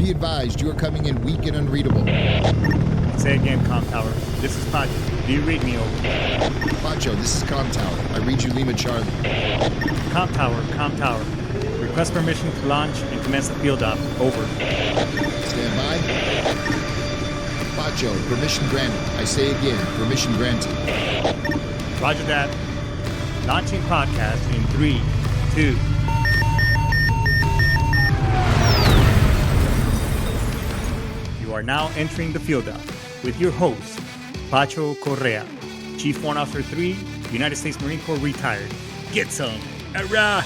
Be advised, you are coming in weak and unreadable. Say again, Com Tower. This is Pacho. Do you read me over? Pacho, this is Com Tower. I read you Lima Charlie. Com Tower, Com Tower. Request permission to launch and commence the field op. Over. Stand by. Pacho, permission granted. I say again, permission granted. Roger that. Launching podcast in 3, 2. You are now entering the field op with your host, Pacho Correa, Chief Warrant Officer 3, United States Marine Corps retired. Get some. Hurrah!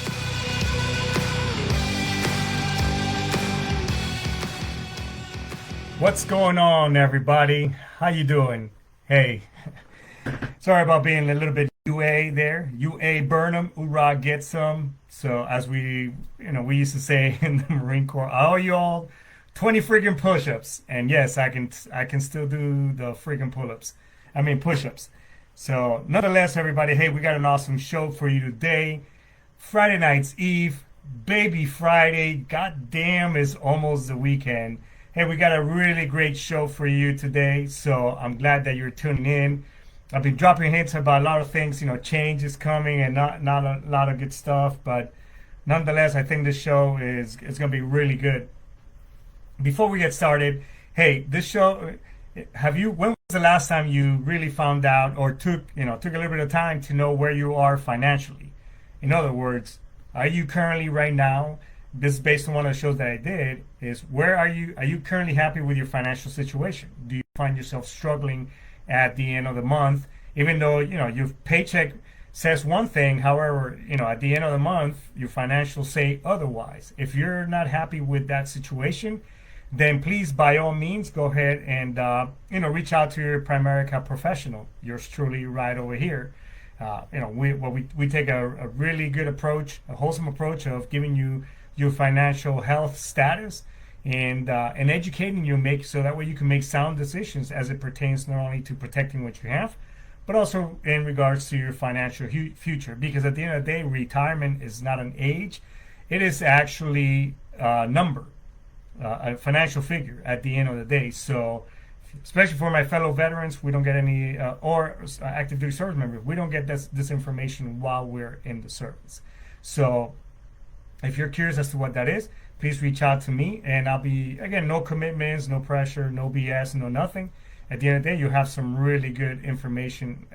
What's going on, everybody? How you doing? Hey, sorry about being a little bit UA there. UA Burnham, hoorah, get some. So as we used to say in the Marine Corps, I owe you all 20 freaking push-ups. And yes, I can still do the freaking push-ups. So nonetheless, everybody, hey, we got an awesome show for you today. Friday night's Eve, baby Friday. God damn, it's almost the weekend. Hey, we got a really great show for you today, so I'm glad that you're tuning in. I'll be dropping hints about a lot of things, change is coming and not a lot of good stuff, but nonetheless, I think this show is going to be really good. Before we get started, hey, this show, when was the last time you really found out or took a little bit of time to know where you are financially? In other words, are you currently right now, this is based on one of the shows that I did, is where are you currently happy with your financial situation? Do you find yourself struggling at the end of the month, even though, your paycheck says one thing, however, at the end of the month, your financials say otherwise. If you're not happy with that situation, then please, by all means, go ahead and, reach out to your Primerica professional. Yours truly right over here. We take a really good approach, a wholesome approach of giving you your financial health status and educating you so that way you can make sound decisions as it pertains not only to protecting what you have, but also in regards to your financial future. Because at the end of the day, retirement is not an age. It is actually a number, a financial figure at the end of the day. So especially for my fellow veterans, we don't get any, or active duty service members, we don't get this information while we're in the service. So if you're curious as to what that is, please reach out to me, and I'll be, again, no commitments, no pressure, no BS, no nothing. At the end of the day, you have some really good information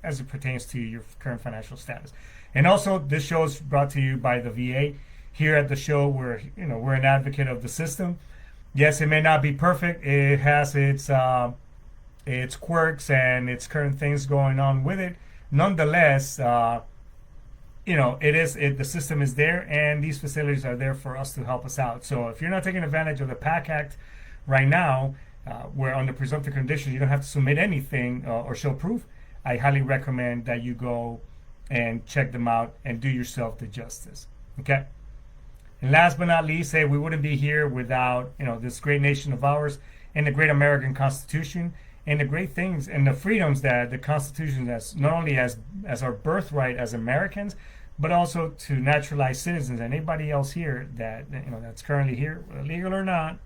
as it pertains to your current financial status. And also, this show is brought to you by the VA. Here at the show, we're an advocate of the system. Yes, it may not be perfect. It has its quirks and its current things going on with it. Nonetheless, the system is there, and these facilities are there for us to help us out. So if you're not taking advantage of the PAC Act right now, where under presumptive conditions you don't have to submit anything or show proof, I highly recommend that you go and check them out and do yourself the justice. Okay. And last but not least, we wouldn't be here without this great nation of ours and the great American Constitution and the great things and the freedoms that the Constitution has, not only as our birthright as Americans, but also to naturalized citizens and anybody else here that that's currently here, legal or not.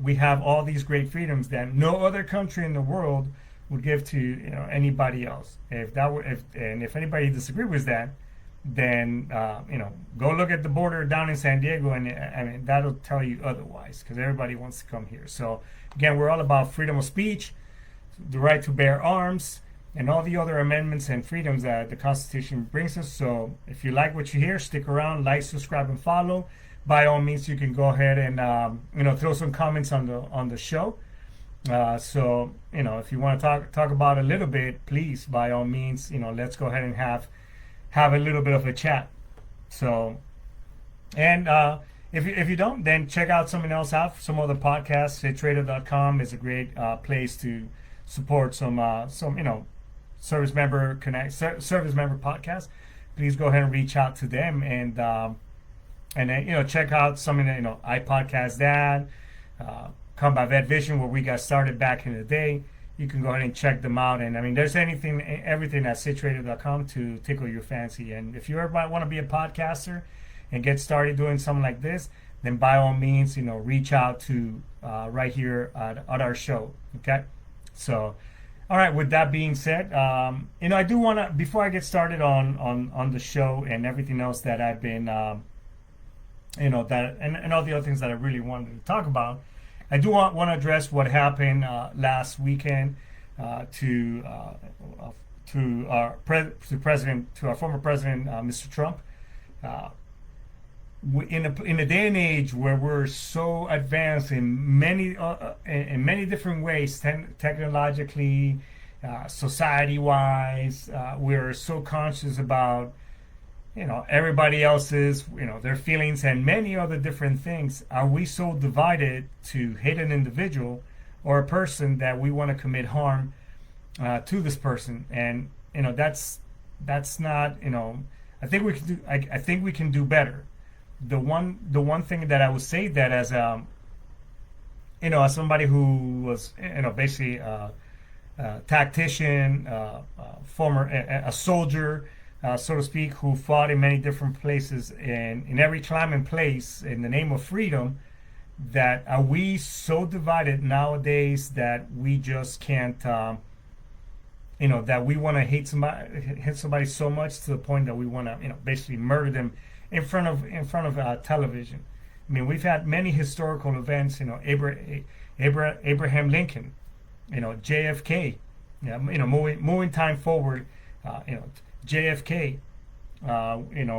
We have all these great freedoms that no other country in the world would give to anybody else. If anybody disagrees with that, then go look at the border down in San Diego, and that'll tell you otherwise, because everybody wants to come here. So again, we're all about freedom of speech, the right to bear arms, and all the other amendments and freedoms that the Constitution brings us. So if you like what you hear, stick around, like, subscribe, and follow. By all means, you can go ahead and throw some comments on the show. So if you want to talk about a little bit, please, by all means, let's go ahead and have a little bit of a chat. So, and if you don't, then check out something else out, some other podcasts. Sitchradio.com is a great place to support some service member podcasts. Please go ahead and reach out to them and then check out something that I podcast that Combat Vet Vision, where we got started back in the day. You can go ahead and check them out. And there's everything at Sitchradio.com to tickle your fancy. And if you ever want to be a podcaster and get started doing something like this, then by all means, reach out to right here at our show. Okay, so. All right. With that being said, I do want to, before I get started on the show and everything else that I've been, that and all the other things that I really wanted to talk about, I do want to address what happened last weekend to our former president, Mr. Trump. In a day and age where we're so advanced in many different ways, technologically, society-wise, we're so conscious about everybody else's their feelings and many other different things. Are we so divided to hate an individual or a person that we want to commit harm to this person? And that's not I think we can do. I think we can do better. The one thing that I would say that as as somebody who was basically a tactician, former a soldier, so to speak, who fought in many different places and in every time and place in the name of freedom, that are we so divided nowadays that we just can't that we want to hate somebody so much to the point that we want to basically murder them in front of television. I mean, we've had many historical events. Abraham Lincoln, JFK. Moving time forward. JFK.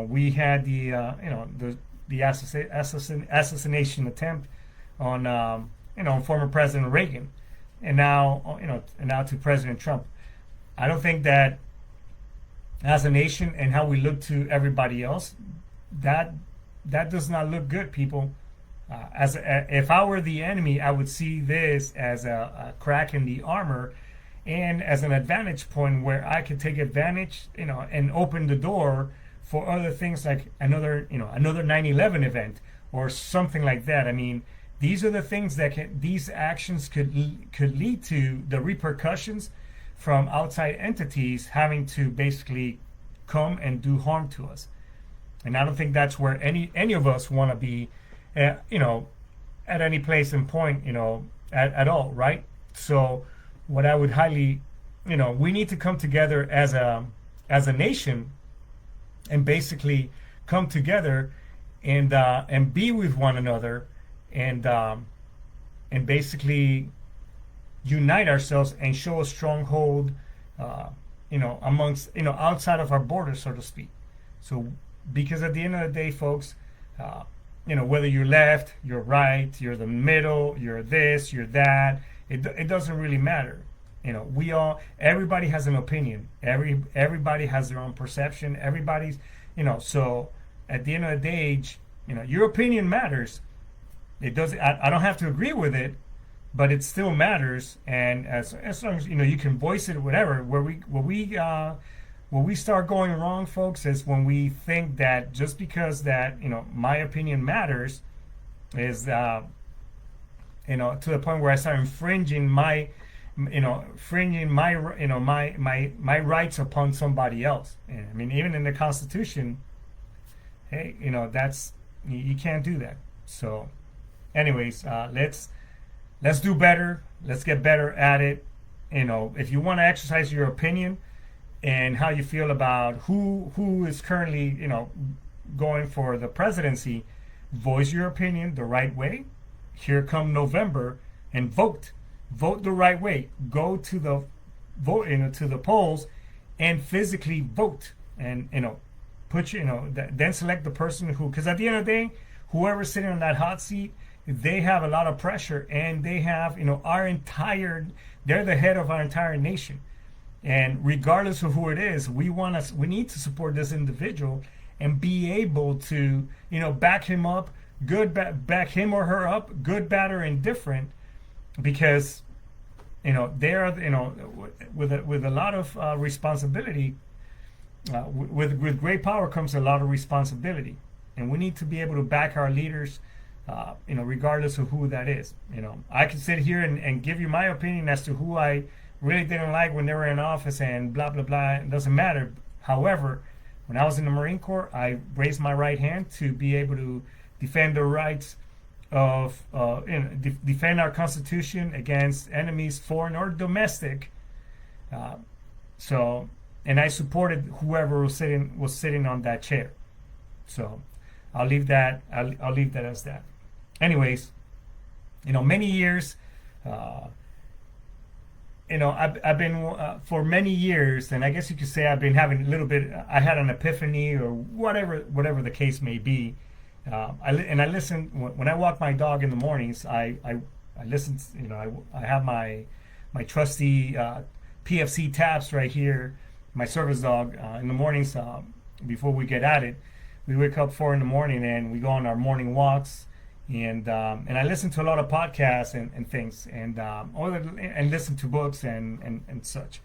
We had the assassination attempt on former President Reagan, and now to President Trump. I don't think that as a nation and how we look to everybody else, that does not look good, people. If I were the enemy, I would see this as a crack in the armor and as an advantage point where I could take advantage, and open the door for other things like another 9/11 event or something like that. I mean, these are the things that these actions could lead to the repercussions from outside entities having to basically come and do harm to us. And I don't think that's where any of us want to be, at any place and point, at all, right? So what I would highly, we need to come together as a nation and basically come together and be with one another and basically unite ourselves and show a stronghold, amongst, outside of our borders, so to speak. So, because at the end of the day, folks, whether you're left, you're right, you're the middle, you're this, you're that, it doesn't really matter. Everybody has an opinion. Everybody has their own perception. Everybody's, so at the end of the day, your opinion matters. It doesn't. I don't have to agree with it, but it still matters. And as long as you can voice it, whatever. Where we start going wrong, folks, is when we think that just because that my opinion matters is to the point where I start infringing my my rights upon somebody else. And, I mean, even in the Constitution, hey, that's you can't do that. So, anyways, let's do better. Let's get better at it. If you want to exercise your opinion and how you feel about who is currently going for the presidency, voice your opinion the right way. Here come November, and vote the right way. Go to the vote to the polls and physically vote, and put then select the person who, because at the end of the day, whoever's sitting on that hot seat, they have a lot of pressure, and they have they're the head of our entire nation. And regardless of who it is, we need to support this individual and be able to, back him up, back him or her up, good, bad, or indifferent, because, they are, with a lot of responsibility. With great power comes a lot of responsibility, and we need to be able to back our leaders, regardless of who that is. I can sit here and give you my opinion as to who I really didn't like when they were in office and blah, blah, blah. It doesn't matter. However, when I was in the Marine Corps, I raised my right hand to be able to defend the rights of defend our Constitution against enemies, foreign or domestic. So, and I supported whoever was sitting on that chair. So, I'll leave that. I'll leave that as that. Anyways, many years. I've been for many years, and I guess you could say I've been having a little bit. I had an epiphany, or whatever the case may be. I listen when I walk my dog in the mornings. I listen. I have my trusty PFC taps right here. My service dog in the mornings before we get at it. We wake up 4 in the morning and we go on our morning walks. And I listen to a lot of podcasts and things, and listen to books and such.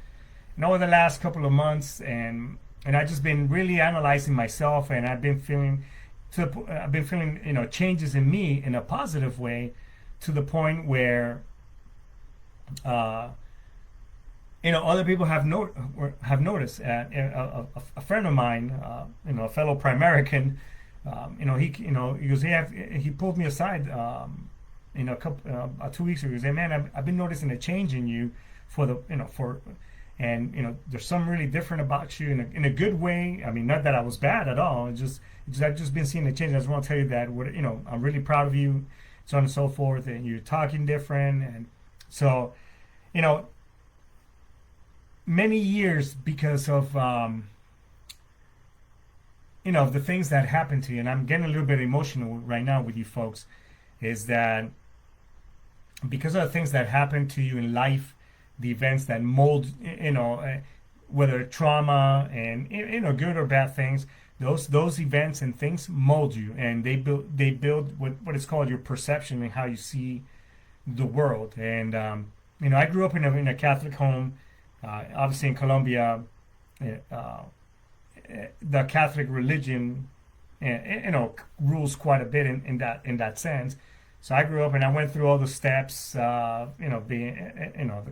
And over the last couple of months, and I've just been really analyzing myself, and I've been feeling changes in me in a positive way, to the point where other people have noticed. A friend of mine, a fellow Primerican. He pulled me aside, a couple 2 weeks ago. He said, "Man, I've been noticing a change in you there's something really different about you in a good way. I mean, not that I was bad at all. It's just I've just been seeing a change. I just want to tell you that I'm really proud of you, so on and so forth. And you're talking different, and so, many years because of." The things that happen to you, and I'm getting a little bit emotional right now with you folks, is that because of the things that happen to you in life, the events that mold, whether trauma and good or bad things, those events and things mold you, and they build what is called your perception and how you see the world. And I grew up in a Catholic home, obviously in Colombia. The Catholic religion, rules quite a bit in that sense. So I grew up and I went through all the steps, being, the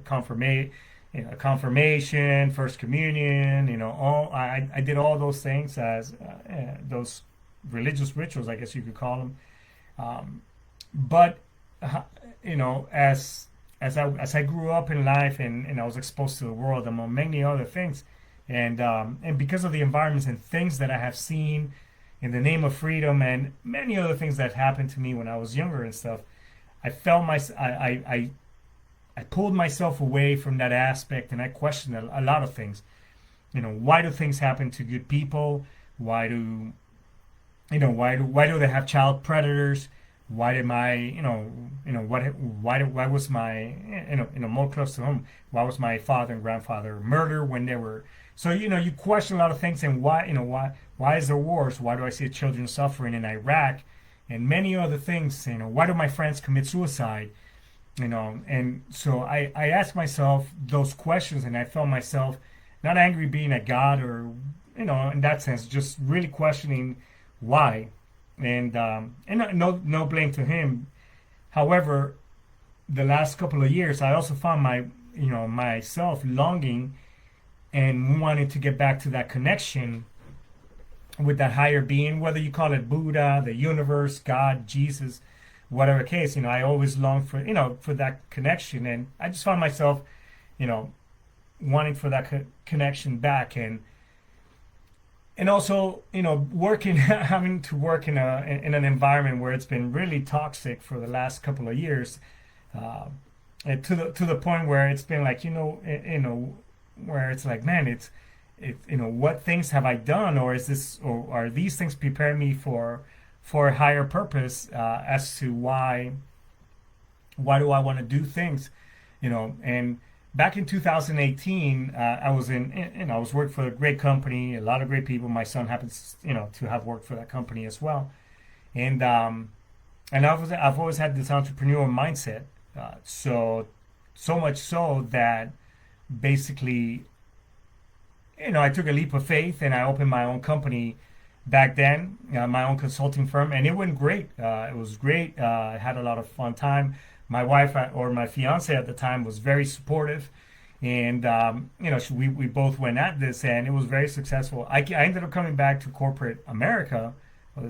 confirmation, first communion, I did all those things as those religious rituals, I guess you could call them. But as I grew up in life and I was exposed to the world among many other things. And because of the environments and things that I have seen in the name of freedom and many other things that happened to me when I was younger and stuff, I felt I pulled myself away from that aspect, and I questioned a lot of things. Why do things happen to good people? Why do they have child predators? Why did why was my more close to home? Why was my father and grandfather murdered when they were? So you question a lot of things, and why is there wars? Why do I see children suffering in Iraq, and many other things? Why do my friends commit suicide? And so I asked myself those questions, and I felt myself not angry being at God or in that sense, just really questioning why. And no blame to him. However, the last couple of years, I also found myself longing and wanting to get back to that connection with that higher being, whether you call it Buddha, the universe, God, Jesus, whatever case. I always longed for for that connection, and I just found myself, wanting for that connection back, and also having to work in an environment where it's been really toxic for the last couple of years, and to the point where it's been like where it's like, man, what things have I done, or are these things preparing me for a higher purpose, as to why do I want to do things, and back in 2018, I was I was working for a great company, a lot of great people. My son happens, to have worked for that company as well, and I've always had this entrepreneurial mindset, so much so that basically, I took a leap of faith and I opened my own company back then, my own consulting firm, and it went great. It was great. I had a lot of fun time. My wife, or my fiance at the time, was very supportive, and we both went at this, and it was very successful. I ended up coming back to corporate America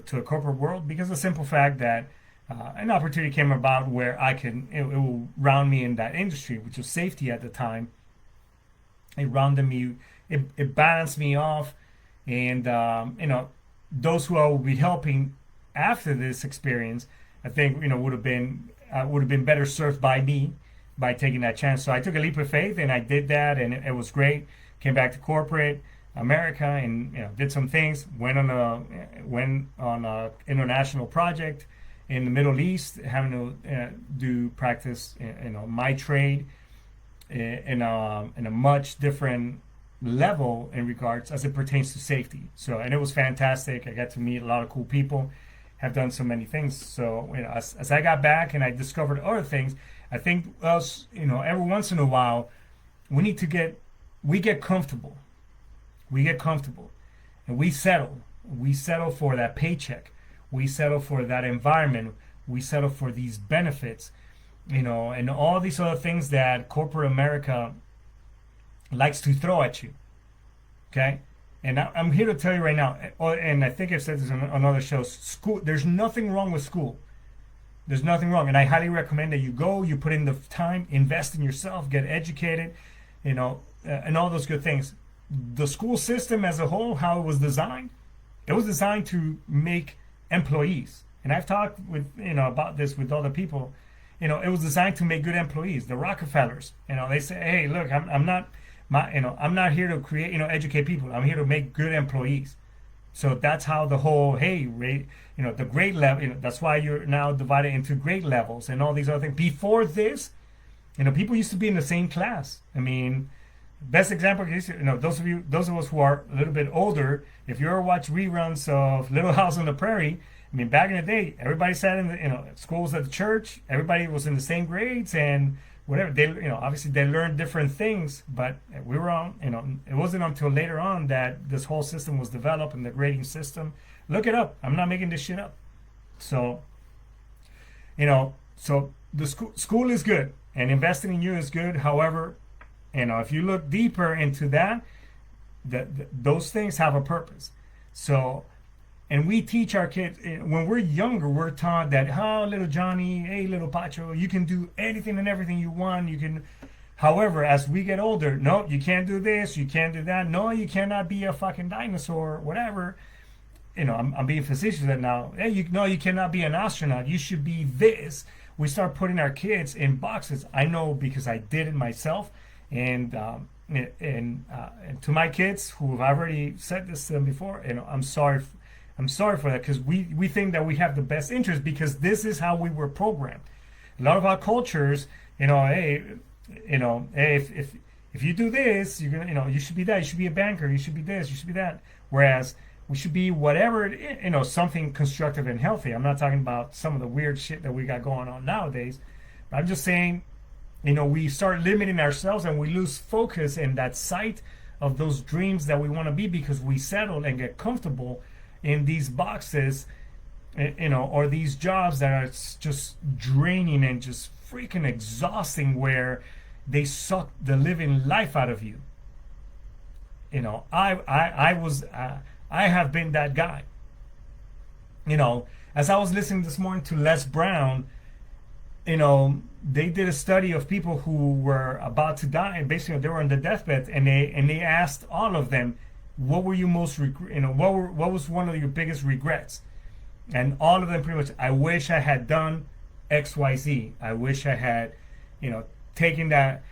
to a corporate world because of the simple fact that an opportunity came about where it will round me in that industry, which was safety at the time. It rounded me, it balanced me off, and those who I will be helping after this experience, I think would have been better served by me by taking that chance. So I took a leap of faith and I did that, and it was great. Came back to corporate America and did some things. Went on a international project in the Middle East, having to do practice my trade in a much different level in regards as it pertains to safety. So, and it was fantastic. I got to meet a lot of cool people, have done so many things. So as I got back and I discovered other things, I think us every once in a while we get comfortable. We get comfortable and we settle for that paycheck. We settle for that environment. We settle for these benefits, and all these other things that corporate America likes to throw at you. Okay? And I'm here to tell you right now, and I think I've said this on other shows, school, there's nothing wrong with school. There's nothing wrong. And I highly recommend that you put in the time, invest in yourself, get educated, and all those good things. The school system as a whole, how it was designed to make employees. And I've talked with about this with other people. It was designed to make good employees. The Rockefellers, they say, hey, look, I'm not here to create, educate people. I'm here to make good employees. So that's how the whole, the grade level, that's why you're now divided into grade levels and all these other things. Before this, people used to be in the same class. I mean, best example is, those of us who are a little bit older, if you ever watch reruns of Little House on the Prairie, I mean, back in the day, everybody sat in the, schools at the church, everybody was in the same grades and whatever. They, obviously they learned different things, but we were on, it wasn't until later on that this whole system was developed and the grading system. Look it up. I'm not making this shit up. So, so the school is good and investing in you is good. However, if you look deeper into that, those things have a purpose. So, and we teach our kids, when we're younger, we're taught that, little Johnny, hey, little Pacho, you can do anything and everything you want. However, as we get older, no, you can't do this, you can't do that. No, you cannot be a fucking dinosaur, whatever. I'm being facetious now. Hey, you cannot be an astronaut. You should be this. We start putting our kids in boxes. I know because I did it myself. And to my kids who have already said this to them before, I'm sorry for that, because we think that we have the best interest because this is how we were programmed. A lot of our cultures, hey, if you do this, you're gonna, you should be that. You should be a banker. You should be this. You should be that. Whereas we should be whatever, something constructive and healthy. I'm not talking about some of the weird shit that we got going on nowadays. But I'm just saying, we start limiting ourselves and we lose focus in that sight of those dreams that we want to be because we settle and get comfortable in these boxes, or these jobs that are just draining and just freaking exhausting, where they suck the living life out of you. I have been that guy. As I was listening this morning to Les Brown, they did a study of people who were about to die, and basically they were on the deathbed, and they asked all of them, what were you most what was one of your biggest regrets? And all of them pretty much, I wish I had done XYZ. I wish I had, taken that,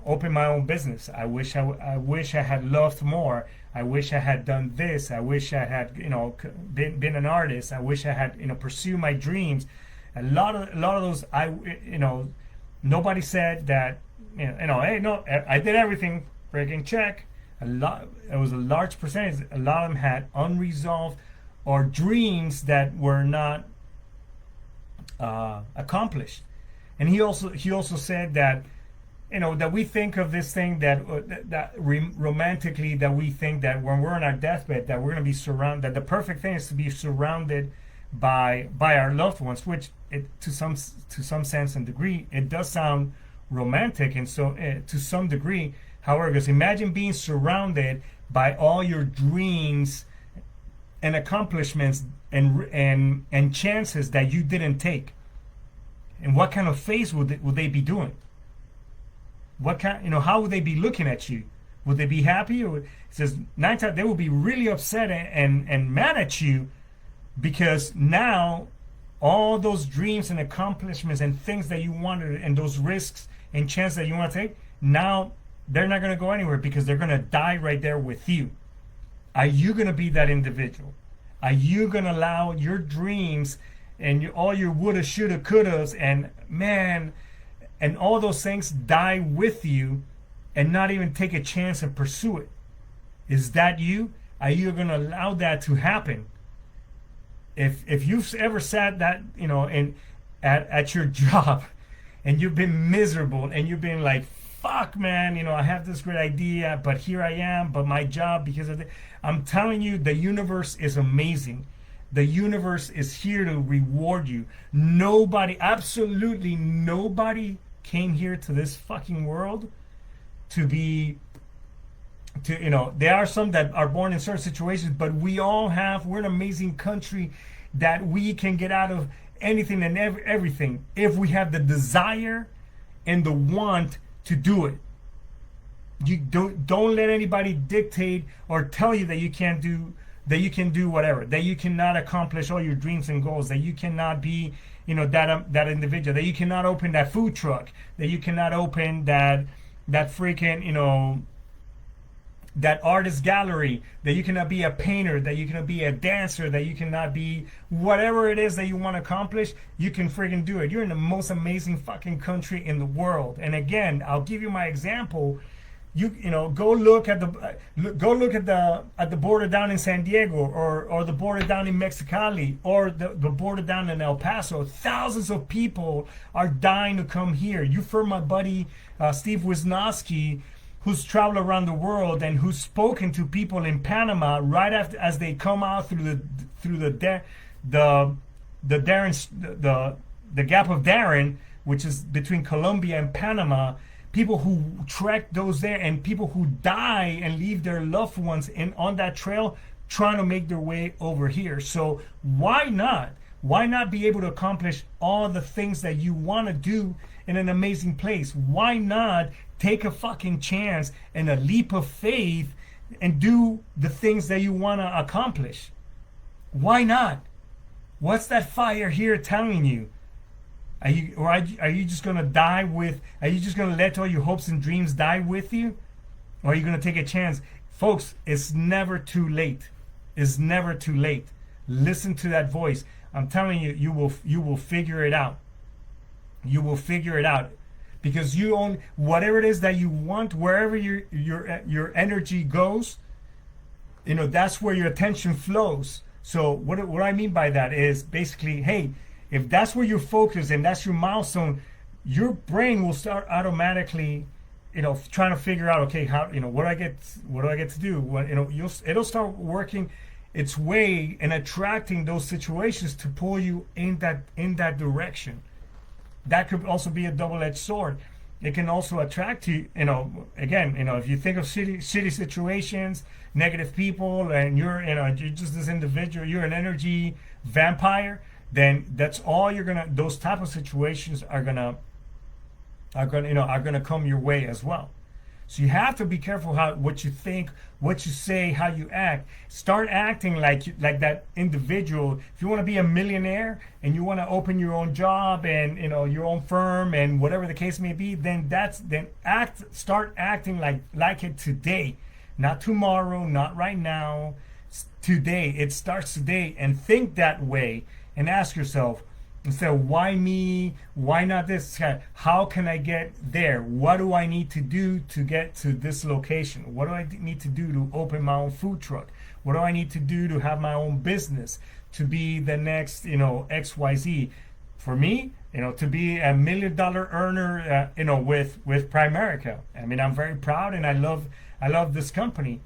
opened my own business. I wish I had loved more. I wish I had done this. I wish I had, been an artist. I wish I had, pursued my dreams. A lot of those, nobody said that, hey, no, I did everything, freaking check. It was a large percentage. A lot of them had unresolved or dreams that were not accomplished. And he also said that, that we think of this thing that romantically, that we think that when we're on our deathbed that we're going to be surrounded, that the perfect thing is to be surrounded by our loved ones, which to some sense and degree it does sound romantic, and so to some degree. However, because imagine being surrounded by all your dreams and accomplishments and chances that you didn't take? And what kind of face would they be doing? What kind, how would they be looking at you? Would they be happy? Or it says 9 times they will be really upset and mad at you, because now all those dreams and accomplishments and things that you wanted and those risks and chances that you want to take, now they're not going to go anywhere, because they're going to die right there with you. Are you going to be that individual? Are you going to allow your dreams and all your woulda, shoulda, couldas, and all those things die with you, and not even take a chance and pursue it? Is that you? Are you going to allow that to happen? If you've ever sat that, at your job, and you've been miserable, and you've been like, fuck, man, I have this great idea, but here I am, but my job, because of I'm telling you, the universe is amazing. The universe is here to reward you. Nobody, absolutely nobody came here to this fucking world there are some that are born in certain situations, but we're an amazing country that we can get out of anything and everything if we have the desire and the want to do it. You don't let anybody dictate or tell you that you can't do, that you can do whatever, that you cannot accomplish all your dreams and goals, that you cannot be that individual, that you cannot open that food truck, that you cannot open that freaking that artist gallery, that you cannot be a painter, that you cannot be a dancer, that you cannot be whatever it is that you want to accomplish. You can freaking do it. You're in the most amazing fucking country in the world. And again, I'll give you my example. Go look at the border down in San Diego, or the border down in Mexicali, or the border down in El Paso. Thousands of people are dying to come here. You've heard my buddy Steve Wisnowski, who's traveled around the world and who's spoken to people in Panama right after, as they come out through the Gap of Darien, which is between Colombia and Panama. People who trek those there, and people who die and leave their loved ones on that trail, trying to make their way over here. So why not? Why not be able to accomplish all the things that you want to do in an amazing place? Why not take a fucking chance and a leap of faith and do the things that you want to accomplish? Why not? What's that fire here telling you? Are you just gonna die with? Are you just gonna let all your hopes and dreams die with you, or are you gonna take a chance, folks? It's never too late. It's never too late. Listen to that voice. I'm telling you, you will figure it out. You will figure it out, because you own whatever it is that you want. Wherever your energy goes, that's where your attention flows. So what I mean by that is basically, hey, if that's where you're focused and that's your milestone, your brain will start automatically, trying to figure out, okay, how, what do I get to do? It'll start working its way and attracting those situations to pull you in that direction. That could also be a double-edged sword. It can also attract you, again, if you think of shitty situations, negative people, and you're just this individual, you're an energy vampire, then that's all those type of situations are gonna come your way as well. So you have to be careful what you think, what you say, how you act. Start acting like that individual. If you want to be a millionaire and you want to open your own job and your own firm and whatever the case may be, start acting like it today, not tomorrow, not right now. Today. It starts today, and think that way. And ask yourself, instead of why me, why not this? How can I get there? What do I need to do to get to this location? What do I need to do to open my own food truck? What do I need to do to have my own business, to be the next, XYZ? For me, to be $1 million earner, with Primerica. I mean, I'm very proud, and I love this company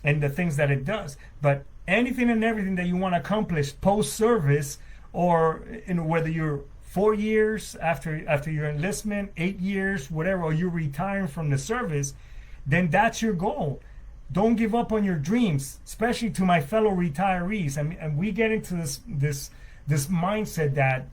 and the things that it does. But anything and everything that you want to accomplish post-service, or whether you're 4 years after your enlistment, 8 years, whatever, or you're retiring from the service, then that's your goal. don't give up on your dreams, especially to my fellow retirees. And we get into this mindset that,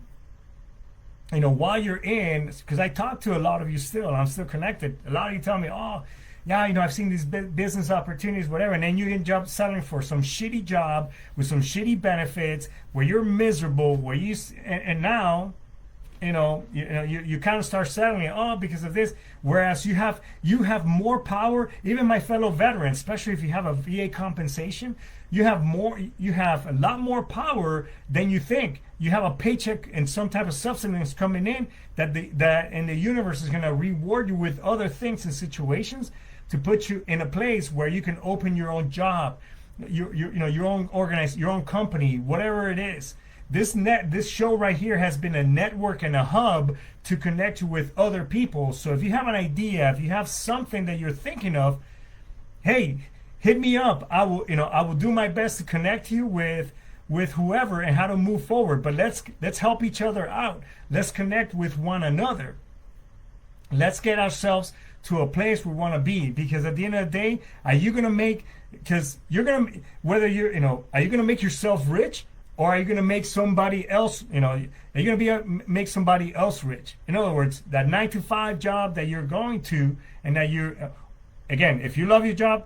you know, while you're in, because I talk to a lot of you still, I'm still connected. A lot of you tell me, oh, yeah, you know, I've seen these business opportunities, whatever, and then you end up settling for some shitty job with some shitty benefits where you're miserable, where and now, you kind of start settling, oh, because of this. Whereas you have more power. Even my fellow veterans, especially if you have a VA compensation, you have a lot more power than you think. You have a paycheck and some type of substance coming in that the universe is going to reward you with other things and situations to put you in a place where you can open your own job, your own company, whatever it is. This show right here has been a network and a hub to connect you with other people. So if you have an idea, if you have something that you're thinking of, hey, hit me up. I will do my best to connect you with whoever and how to move forward. But let's help each other out. Let's connect with one another. Let's get ourselves to a place we want to be, because at the end of the day, are you going to make yourself rich, or are you going to make somebody else, are you going to make somebody else rich? In other words, that 9-to-5 job that you're going to, and that again, if you love your job,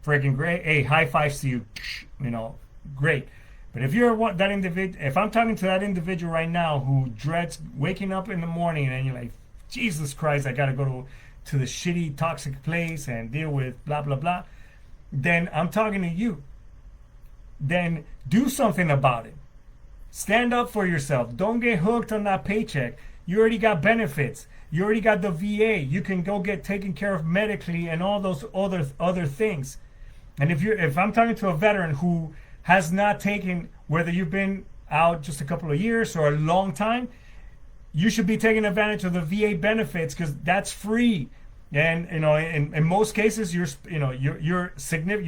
freaking great. Hey, high fives to you, great. But if you're that individual, if I'm talking to that individual right now who dreads waking up in the morning and you're like, Jesus Christ, I got to go to the shitty, toxic place and deal with blah, blah, blah, then I'm talking to you. Then do something about it. Stand up for yourself. Don't get hooked on that paycheck. You already got benefits. You already got the VA. You can go get taken care of medically and all those other things. And if I'm talking to a veteran who has not taken, whether you've been out just a couple of years or a long time, you should be taking advantage of the VA benefits, because that's free. And in most cases, your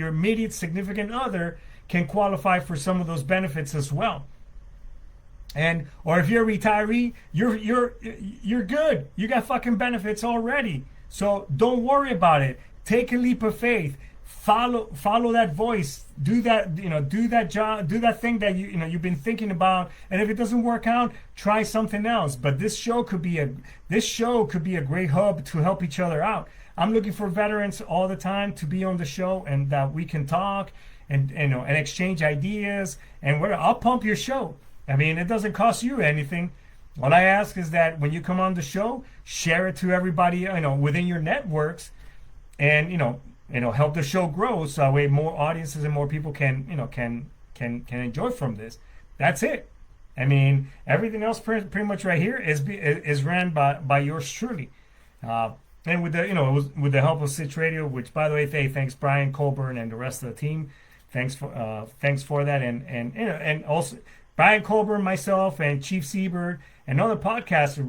immediate significant other can qualify for some of those benefits as well. Or if you're a retiree, you're good. You got fucking benefits already. So don't worry about it. Take a leap of faith. Follow that voice. Do that, do that job, do that thing that you've been thinking about. And if it doesn't work out, try something else. But this show could be a great hub to help each other out. I'm looking for veterans all the time to be on the show, and that we can talk and exchange ideas. And I'll pump your show. I mean, it doesn't cost you anything. All I ask is that when you come on the show, share it to everybody, within your networks, and help the show grow, so that way more audiences and more people can enjoy from this. That's it. I mean, everything else pretty much right here is ran by yours truly, and with the help of Sitchradio, which, by the way, thanks Brian Colburn and the rest of the team. Thanks for that, and also Brian Colburn, myself, and Chief Seabird, and other podcasters.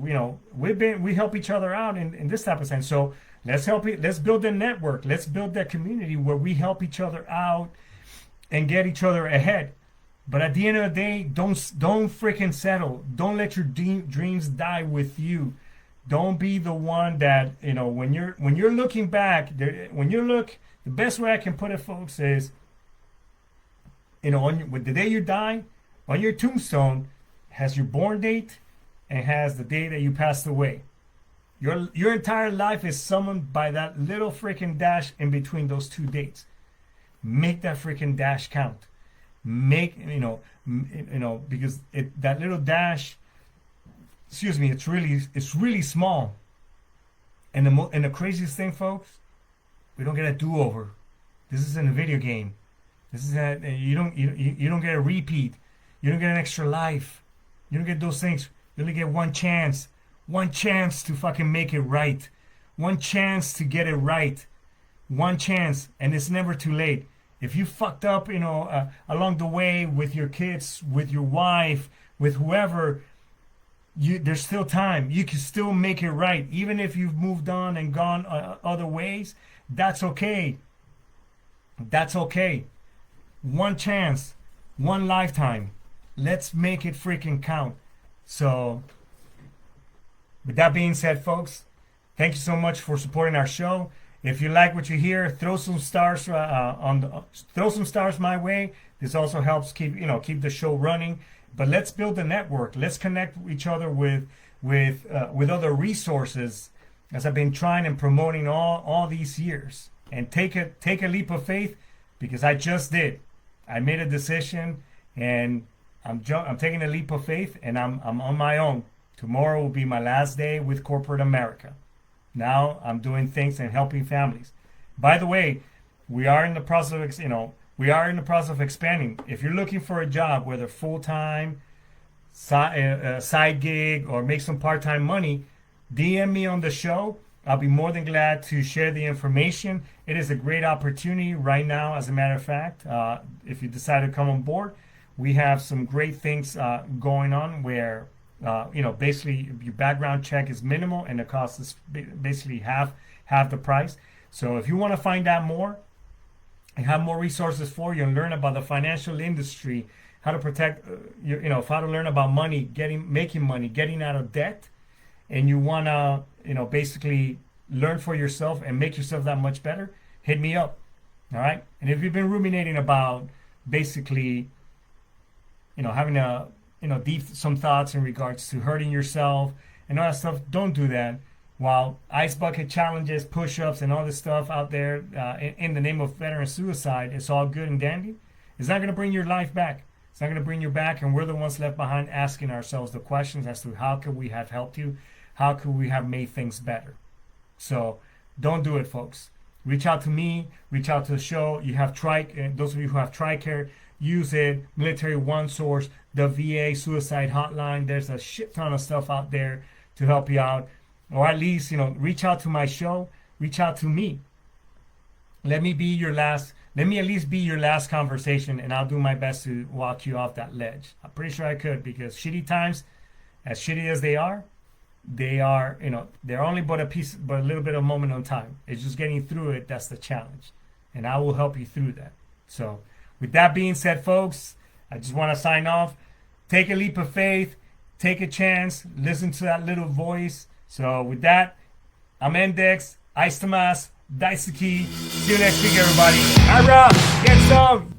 We help each other out in this type of sense. So let's build a network. Let's build that community where we help each other out and get each other ahead. But at the end of the day, don't freaking settle. Don't let your dreams die with you. Don't be the one that, when you're looking back, the best way I can put it, folks, is, with the day you die, on your tombstone has your born date and has the day that you passed away. Your entire life is summoned by that little freaking dash in between those two dates. Make that freaking dash count. Because that little dash, it's really small. And the craziest thing, folks, we don't get a do-over. This isn't a video game. This is you don't get a repeat. You don't get an extra life. You don't get those things. You only get one chance. One chance to fucking make it right. One chance to get it right. One chance, and it's never too late. If you fucked up, along the way with your kids, with your wife, with whoever, there's still time. You can still make it right. Even if you've moved on and gone other ways, that's okay. That's okay. One chance, one lifetime. Let's make it freaking count. So, with that being said, folks, thank you so much for supporting our show. If you like what you hear, throw some stars throw some stars my way. This also helps keep the show running. But let's build a network. Let's connect each other with other resources, as I've been trying and promoting all these years. And take a leap of faith, because I just did. I made a decision, and I'm taking a leap of faith, and I'm on my own. Tomorrow will be my last day with corporate America. Now I'm doing things and helping families. By the way, we are in the process of expanding. If you're looking for a job, whether full-time, side gig, or make some part-time money, DM me on the show. I'll be more than glad to share the information. It is a great opportunity right now. As a matter of fact, if you decide to come on board, we have some great things going on where basically your background check is minimal and the cost is basically half the price. So if you want to find out more and have more resources for you and learn about the financial industry, how to protect, how to learn about money, making money, getting out of debt, and you want to, basically learn for yourself and make yourself that much better, hit me up. All right. And if you've been ruminating about basically, having some thoughts in regards to hurting yourself and all that stuff, don't do that. While ice bucket challenges, push-ups, and all this stuff out there in the name of veteran suicide, it's all good and dandy. It's not going to bring your life back. It's not going to bring you back, and we're the ones left behind asking ourselves the questions as to how could we have helped you, how could we have made things better. So don't do it, folks. Reach out to me, reach out to the show. You have those of you who have TRICARE, use it. Military One Source, the VA suicide hotline. There's a shit ton of stuff out there to help you out. Or at least, reach out to my show, reach out to me. Let me at least be your last conversation, and I'll do my best to walk you off that ledge. I'm pretty sure I could, because shitty times, as shitty as they are, they're only but a little bit of moment on time. It's just getting through it that's the challenge, and I will help you through that. So with that being said, folks, I just want to sign off. Take a leap of faith, take a chance, listen to that little voice. So with that, I'm Index, Ice Tomas, Daisuke. See you next week, everybody. Ara, get some.